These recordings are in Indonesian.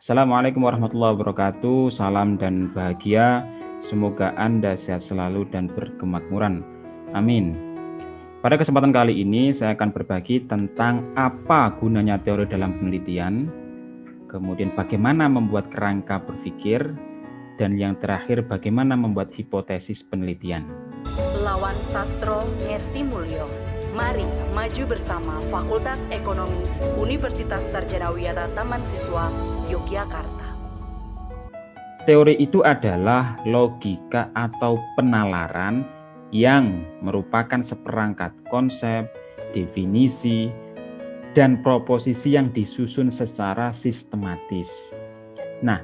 Assalamualaikum warahmatullahi wabarakatuh. Salam dan bahagia. Semoga Anda sehat selalu dan berkemakmuran. Amin. Pada kesempatan kali ini saya akan berbagi tentang apa gunanya teori dalam penelitian, kemudian bagaimana membuat kerangka berpikir, dan yang terakhir bagaimana membuat hipotesis penelitian. Lawan Sastro Ngesti Mulyo. Mari maju bersama Fakultas Ekonomi Universitas Sarjana Wiyata Taman Siswa Yogyakarta. Teori itu adalah logika atau penalaran yang merupakan seperangkat konsep, definisi, dan proposisi yang disusun secara sistematis. Nah,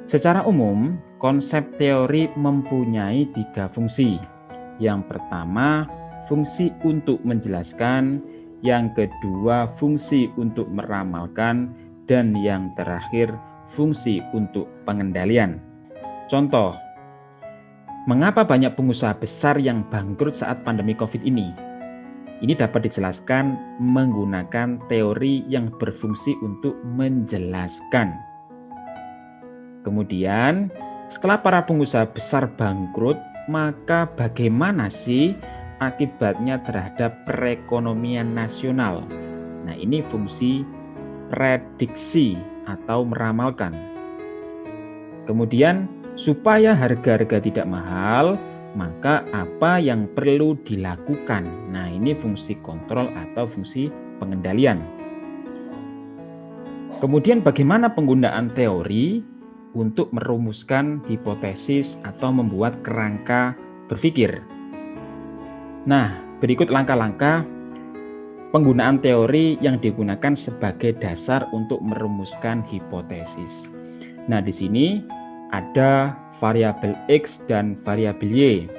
secara umum, konsep teori mempunyai 3 fungsi. Yang pertama, fungsi untuk menjelaskan, yang kedua, fungsi untuk meramalkan, dan yang terakhir, fungsi untuk pengendalian. Contoh, mengapa banyak pengusaha besar yang bangkrut saat pandemi COVID ini? Ini dapat dijelaskan menggunakan teori yang berfungsi untuk menjelaskan. Kemudian, setelah para pengusaha besar bangkrut, maka bagaimana sih akibatnya terhadap perekonomian nasional? Nah, ini fungsi prediksi atau meramalkan. Kemudian, supaya harga-harga tidak mahal, maka apa yang perlu dilakukan? Nah, ini fungsi kontrol atau fungsi pengendalian. Kemudian bagaimana penggunaan teori untuk merumuskan hipotesis atau membuat kerangka berpikir? Nah, berikut langkah-langkah penggunaan teori yang digunakan sebagai dasar untuk merumuskan hipotesis. Nah, di sini ada variabel X dan variabel Y.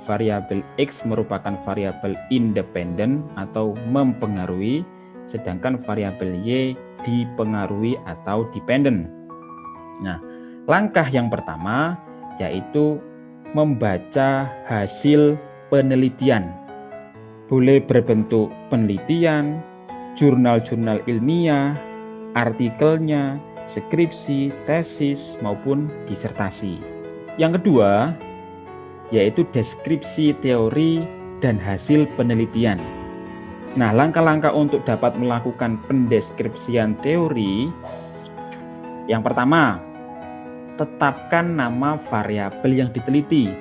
Variabel X merupakan variabel independen atau mempengaruhi, sedangkan variabel Y dipengaruhi atau dependen. Nah, langkah yang pertama yaitu membaca hasil penelitian. Boleh berbentuk penelitian, jurnal-jurnal ilmiah, artikelnya, skripsi, tesis, maupun disertasi. Yang kedua, yaitu deskripsi teori dan hasil penelitian. Nah, langkah-langkah untuk dapat melakukan pendeskripsian teori, yang pertama, tetapkan nama variabel yang diteliti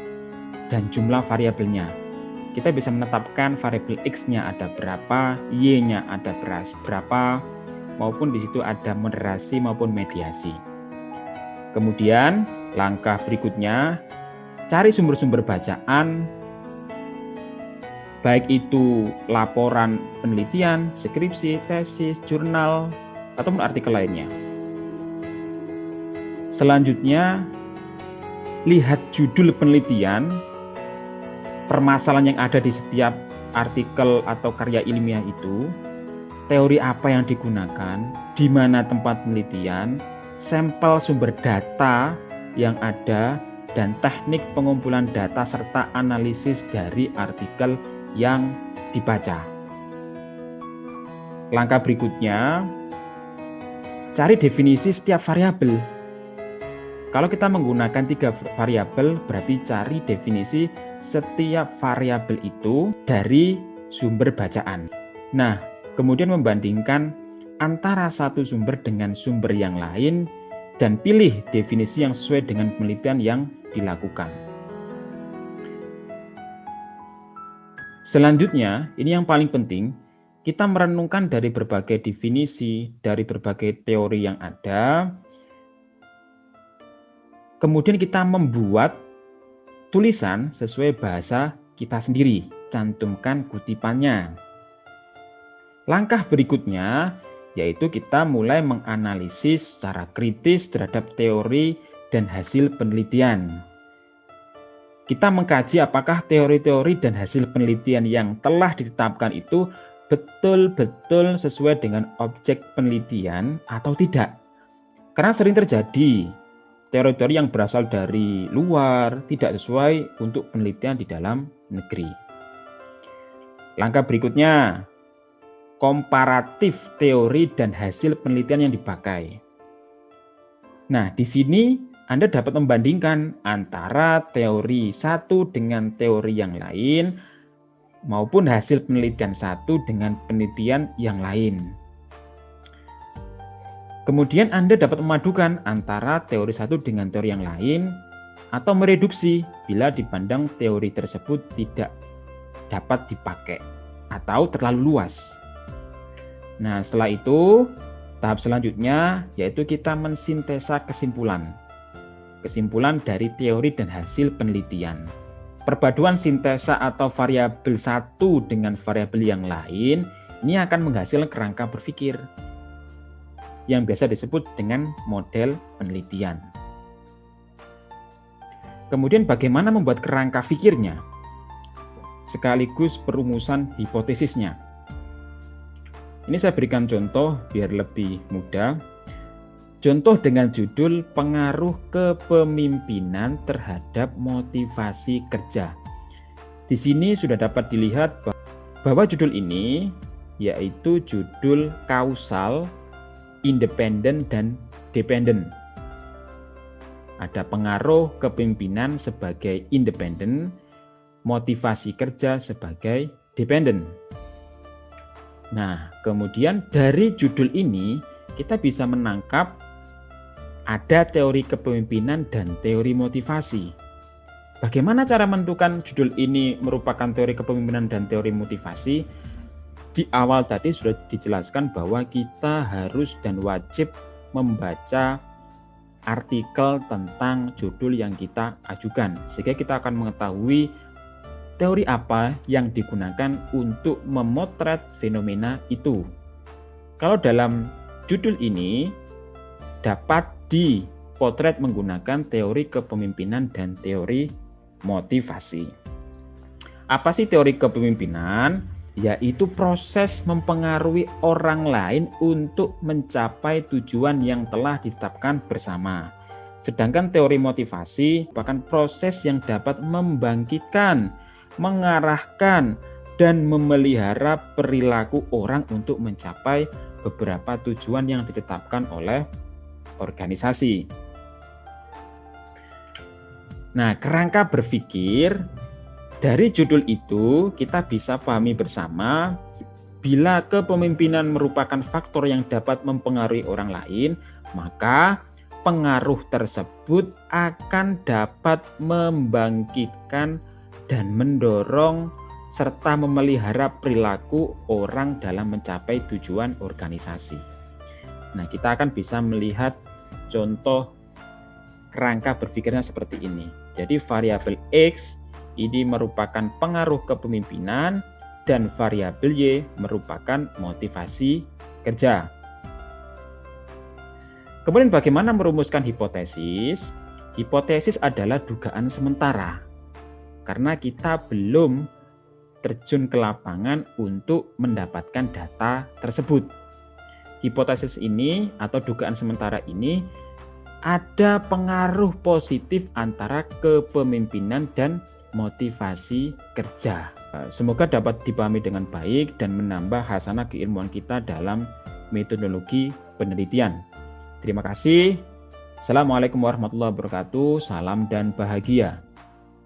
dan jumlah variabelnya. Kita bisa menetapkan variabel X-nya ada berapa, Y-nya ada berapa, maupun di situ ada moderasi maupun mediasi. Kemudian langkah berikutnya, cari sumber-sumber bacaan, baik itu laporan penelitian, skripsi, tesis, jurnal, ataupun artikel lainnya. Selanjutnya, lihat judul penelitian, permasalahan yang ada di setiap artikel atau karya ilmiah itu, teori apa yang digunakan, di mana tempat penelitian, sampel sumber data yang ada, dan teknik pengumpulan data serta analisis dari artikel yang dibaca. Langkah berikutnya, cari definisi setiap variabel. Kalau kita menggunakan 3 variabel, berarti cari definisi setiap variabel itu dari sumber bacaan. Nah, kemudian membandingkan antara satu sumber dengan sumber yang lain dan pilih definisi yang sesuai dengan penelitian yang dilakukan. Selanjutnya, ini yang paling penting, kita merenungkan dari berbagai definisi, dari berbagai teori yang ada. Kemudian kita membuat tulisan sesuai bahasa kita sendiri, cantumkan kutipannya. Langkah berikutnya yaitu kita mulai menganalisis secara kritis terhadap teori dan hasil penelitian. Kita mengkaji apakah teori-teori dan hasil penelitian yang telah ditetapkan itu betul-betul sesuai dengan objek penelitian atau tidak. Karena sering terjadi teori-teori yang berasal dari luar tidak sesuai untuk penelitian di dalam negeri. Langkah berikutnya, komparatif teori dan hasil penelitian yang dipakai. Nah, di sini Anda dapat membandingkan antara teori satu dengan teori yang lain maupun hasil penelitian satu dengan penelitian yang lain. Kemudian Anda dapat memadukan antara teori satu dengan teori yang lain atau mereduksi bila dipandang teori tersebut tidak dapat dipakai atau terlalu luas. Nah, setelah itu tahap selanjutnya yaitu kita mensintesa kesimpulan. Kesimpulan dari teori dan hasil penelitian. Perpaduan sintesa atau variabel satu dengan variabel yang lain ini akan menghasilkan kerangka berpikir yang biasa disebut dengan model penelitian. Kemudian bagaimana membuat kerangka pikirnya? Sekaligus perumusan hipotesisnya. Ini saya berikan contoh biar lebih mudah. Contoh dengan judul pengaruh kepemimpinan terhadap motivasi kerja. Di sini sudah dapat dilihat bahwa judul ini yaitu judul kausal, independen, dan dependen. Ada pengaruh kepemimpinan sebagai independen, motivasi kerja sebagai dependen. Nah, kemudian dari judul ini kita bisa menangkap ada teori kepemimpinan dan teori motivasi. Bagaimana cara menentukan judul ini merupakan teori kepemimpinan dan teori motivasi? Di awal tadi sudah dijelaskan bahwa kita harus dan wajib membaca artikel tentang judul yang kita ajukan, sehingga kita akan mengetahui teori apa yang digunakan untuk memotret fenomena itu. Kalau dalam judul ini dapat dipotret menggunakan teori kepemimpinan dan teori motivasi. Apa sih teori kepemimpinan? Yaitu proses mempengaruhi orang lain untuk mencapai tujuan yang telah ditetapkan bersama. Sedangkan teori motivasi merupakan proses yang dapat membangkitkan, mengarahkan, dan memelihara perilaku orang untuk mencapai beberapa tujuan yang ditetapkan oleh organisasi. Nah, kerangka berpikir dari judul itu kita bisa pahami bersama bila kepemimpinan merupakan faktor yang dapat mempengaruhi orang lain, maka pengaruh tersebut akan dapat membangkitkan dan mendorong serta memelihara perilaku orang dalam mencapai tujuan organisasi. Nah, kita akan bisa melihat contoh kerangka berpikirnya seperti ini. Jadi variabel X ini merupakan pengaruh kepemimpinan dan variabel Y merupakan motivasi kerja. Kemudian bagaimana merumuskan hipotesis? Hipotesis adalah dugaan sementara karena kita belum terjun ke lapangan untuk mendapatkan data tersebut. Hipotesis ini atau dugaan sementara ini ada pengaruh positif antara kepemimpinan dan motivasi kerja. Semoga dapat dipahami dengan baik dan menambah hasanah keilmuan kita dalam metodologi penelitian. Terima kasih. Assalamualaikum warahmatullahi wabarakatuh. Salam dan bahagia.